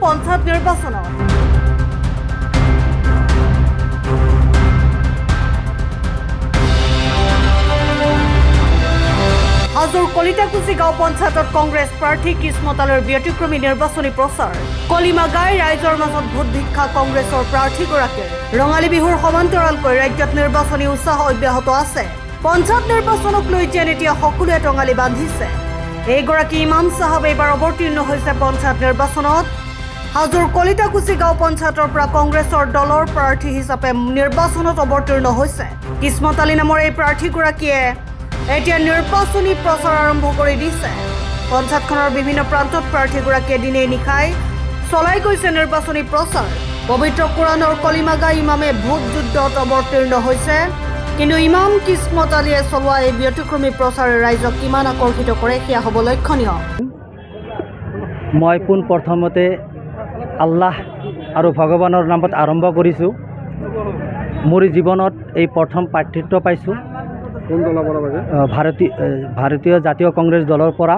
পঞ্চায়ত নিৰ্বাচনত হাজোৰ কলিতাকুছি গাঁও পঞ্চায়তত কংগ্ৰেছ প্ৰাৰ্থী কিসমত আলীৰ ব্যতিক্ৰমী নিৰ্বাচনী প্ৰচাৰ কলিমা গাই ৰাইজৰ মাজত ভোট ভিক্ষা কংগ্ৰেছৰ প্ৰাৰ্থীগৰাকীৰ ৰঙালী বিহুৰ সমান্তৰালকৈ ৰাজ্যত নিৰ্বাচনী উৎসাহ অব্যাহত আছে পঞ্চায়ত নিৰ্বাচনক লৈ যেন এতিয়া সকলোৱে টঙালি বান্ধিছে এইগৰাকী ইমাম চাহাব এইবাৰ অৱতীৰ্ণ হৈছে পঞ্চায়ত নিৰ্বাচনত হাজোৰ কলিতাকুছি গাঁও পঞ্চায়তৰ পৰা কংগ্ৰেছৰ দলৰ প্ৰাৰ্থী হিচাপে নিৰ্বাচনত অৱতীৰ্ণ হৈছে কিসমত আলী নামৰ এই প্ৰাৰ্থীগৰাকীয়ে এতিয়া নিৰ্বাচনী প্ৰচাৰ আৰম্ভ কৰি দিছে পঞ্চায়তখনৰ বিভিন্ন প্ৰান্তত প্ৰাৰ্থীগৰাকীয়ে দিনে নিশাই চলাই গৈছে নিৰ্বাচনী প্ৰচাৰ পবিত্ৰ কোৰাণৰ কলিমাগা ইমামে ভোট যুদ্ধত অৱতীৰ্ণ হৈছে কিন্তু ইমাম কিসমত আলীয়ে চলোৱা এই ব্যতিক্ৰমী প্ৰচাৰে ৰাইজক কিমান আকৰ্ষিত কৰে সেয়া হ'ব লক্ষণীয় মই পোনপ্ৰথমতে আল্লাহ আৰু ভগৱানৰ নামত আৰম্ভ কৰিছোঁ মোৰ জীৱনত এই প্ৰথম প্ৰাৰ্থিত্ব পাইছোঁ ভাৰতীয় জাতীয় কংগ্ৰেছ দলৰ পৰা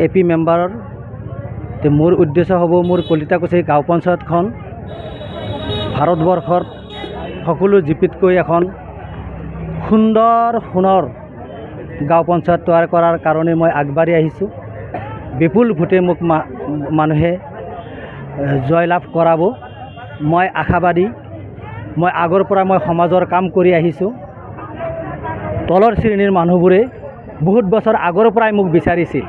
এপি মেম্বাৰৰ মোৰ উদ্দেশ্য হ'ব মোৰ কলিতাকুছি গাঁও পঞ্চায়তখন ভাৰতবৰ্ষৰ সকলো জিপিতকৈ এখন সুন্দৰ সোণৰ গাঁও পঞ্চায়ত তৈয়াৰ কৰাৰ কাৰণে মই আগবাঢ়ি আহিছোঁ বিপুল ভোটে মোক মানুহে জয়লাভ কৰাব মই আশাবাদী মই আগৰ পৰা মই সমাজৰ কাম কৰি আহিছোঁ তলৰ শ্ৰেণীৰ মানুহবোৰে বহুত বছৰ আগৰ পৰাই মোক বিচাৰিছিল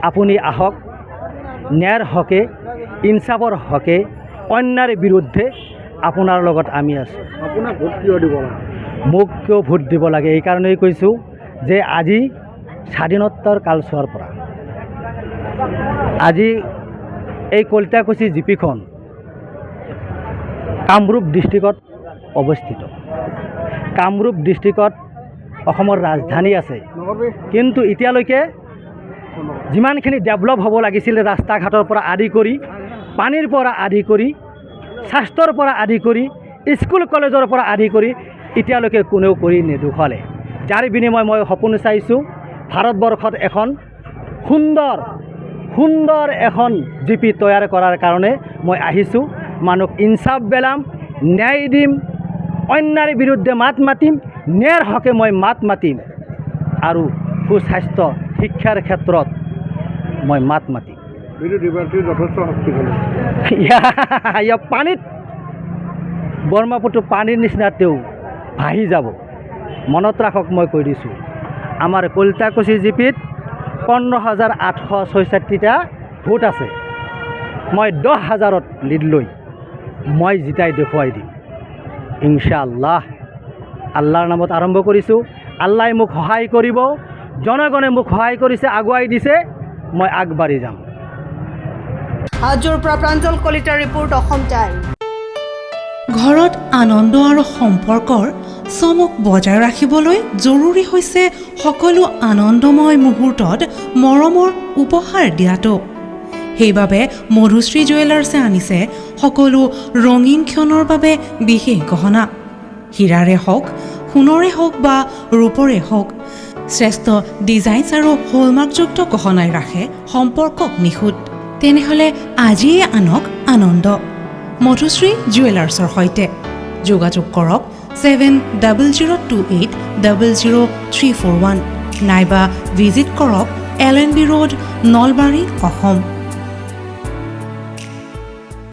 আপুনি আহক ন্যায়ৰ হকে ইনচাফৰ হকে অন্যায়ৰ বিৰুদ্ধে আপোনাৰ লগত আমি আছোঁ আপোনাক ভোট কিয় দিব লাগে মোক কিয় ভোট দিব লাগে এই কাৰণেই কৈছোঁ যে আজি স্বাধীনতাৰ কালচোৱাৰ পৰা আজি এই কলিতাকুছি জিপিখন কামৰূপ ডিষ্ট্ৰিক্টত অৱস্থিত কামৰূপ ডিষ্ট্ৰিক্টত অসমৰ ৰাজধানী আছে কিন্তু এতিয়ালৈকে যিমানখিনি ডেভেলপ হ'ব লাগিছিল ৰাস্তা ঘাটৰ পৰা আদি কৰি পানীৰ পৰা আদি কৰি স্বাস্থ্যৰ পৰা আদি কৰি স্কুল কলেজৰ পৰা আদি কৰি এতিয়ালৈকে কোনেও কৰি নেদেখুৱালে যাৰ বিনিময় মই সপোন চাইছোঁ ভাৰতবৰ্ষত এখন সুন্দৰ এখন জিপি তৈয়াৰ কৰাৰ কাৰণে মই আহিছোঁ মানুহক ইনচাফ বেলাম ন্যায় দিম অন্যায়ৰ বিৰুদ্ধে মাত মাতিম ন্যায়ৰ হকে মই মাত মাতিম আৰু সুস্বাস্থ্য শিক্ষাৰ ক্ষেত্ৰত মই মাত মাতিম বিৰোধী প্ৰাৰ্থীৰ যথেষ্ট শক্তিশালী পানীত ব্ৰহ্মপুত্ৰ পানীৰ নিচিনা তেওঁ ভাহি যাব মনত ৰাখক মই কৈ দিছোঁ আমাৰ কলিতাকুছি জিপিত 15,866টা ভোট আছে মই 10,000ত লিড লৈ মই জিতাই দেখুৱাই দিম ইনশাআল্লাহ আল্লাহৰ নামত আৰম্ভ কৰিছোঁ আল্লাহে মোক সহায় কৰিব জনগণে মোক সহায় কৰিছে আগুৱাই দিছে মই আগবাঢ়ি যাম হাজোৰ পৰা প্ৰাঞ্জল কলিতাৰ ৰিপৰ্ট অসম টাইম ঘৰত আনন্দ আৰু সম্পৰ্কৰ চমক বজাই ৰাখিবলৈ জৰুৰী হৈছে সকলো আনন্দময় মুহূৰ্তত মৰমৰ উপহাৰ দিয়াটো সেইবাবে মধুশ্ৰী জুৱেলাৰ্ছে আনিছে সকলো ৰঙীন ক্ষণৰ বাবে বিশেষ গহনা হীৰাৰে হওক সোণৰে হওক বা ৰূপৰে হওক শ্ৰেষ্ঠ ডিজাইনছ আৰু হলমাৰ্কযুক্ত গহনাই ৰাখে সম্পৰ্কক নিখুঁত তেনেহ'লে আজিয়ে আনক আনন্দ মধুশ্ৰী জুৱেলাৰ্ছৰ সৈতে যোগাযোগ কৰক 7002800341 নাইবা ভিজিট কৰক LNB ৰোড নলবাৰী অসম